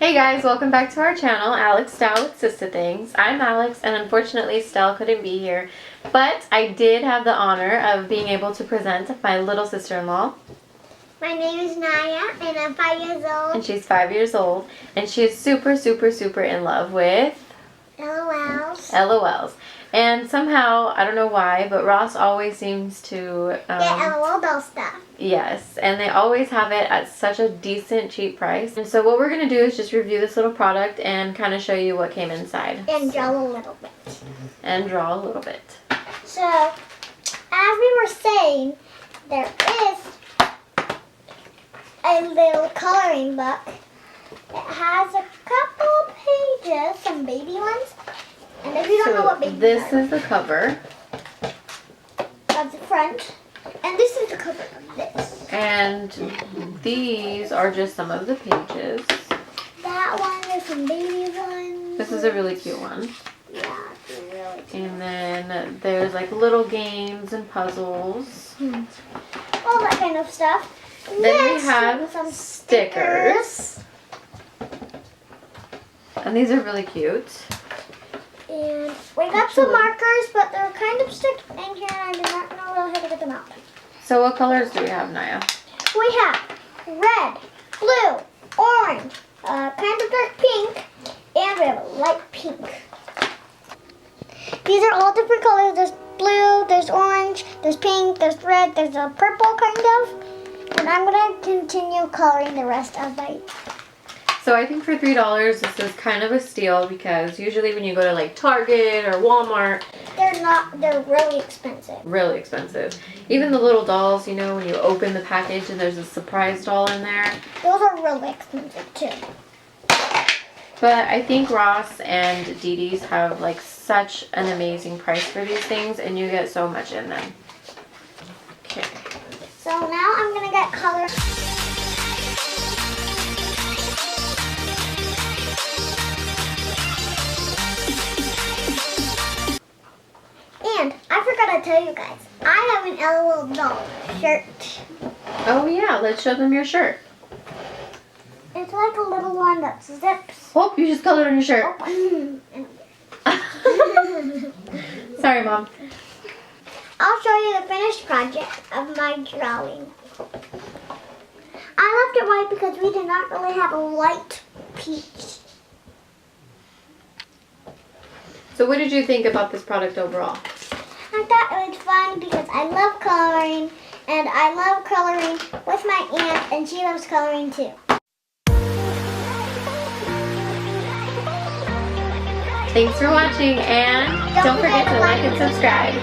Hey guys, welcome back to our channel, Alex Style with Sista Things. I'm Alex, and unfortunately Stell couldn't be here, but I did have the honor of being able to present my little sister-in-law. My name is Naya, and I'm 5 years old. And she's 5 years old, and she is super in love with LOLs. LOLs. And somehow, I don't know why, but Ross always seems to get LOL doll stuff. Yes, and they always have it at such a decent, cheap price. And so what we're going to do is just review this little product and kind of show you what came inside. And draw a little bit. And draw a little bit. So, as we were saying, there is a little coloring book. It has a couple pages, some baby ones. And if you don't know what baby this is the cover. Of the front. And this is the cover of this. And these are just some of the pages. That one is some baby ones. This is a really cute one. Yeah, it's really cute. And then there's like little games and puzzles. All that kind of stuff. Then Next, we have some stickers. And these are really cute. And we got some markers, but they're kind of stuck in here, and I do not know really how to get them out. So what colors do we have, Naya? We have red, blue, orange, kind of dark pink, and we have a light pink. These are all different colors. There's blue, there's orange, there's pink, there's red, there's a purple kind of. And I'm going to continue coloring the rest of my... So I think for $3 this is kind of a steal, because usually when you go to like Target or Walmart, they're really expensive. Really expensive. Even the little dolls, you know, when you open the package and there's a surprise doll in there. Those are really expensive too. But I think Ross and Dee Dee's have like such an amazing price for these things, and you get so much in them. Okay. So now I'm going to get color. And I forgot to tell you guys, I have an LOL doll shirt. Oh yeah, let's show them your shirt. It's like a little one that zips. Oh, you just colored on your shirt. Sorry, Mom. I'll show you the finished project of my drawing. I left it white because we did not really have a white piece. So what did you think about this product overall? I thought it was fun because I love coloring, and I love coloring with my aunt, and she loves coloring too. Thanks for watching, and don't forget to like and subscribe.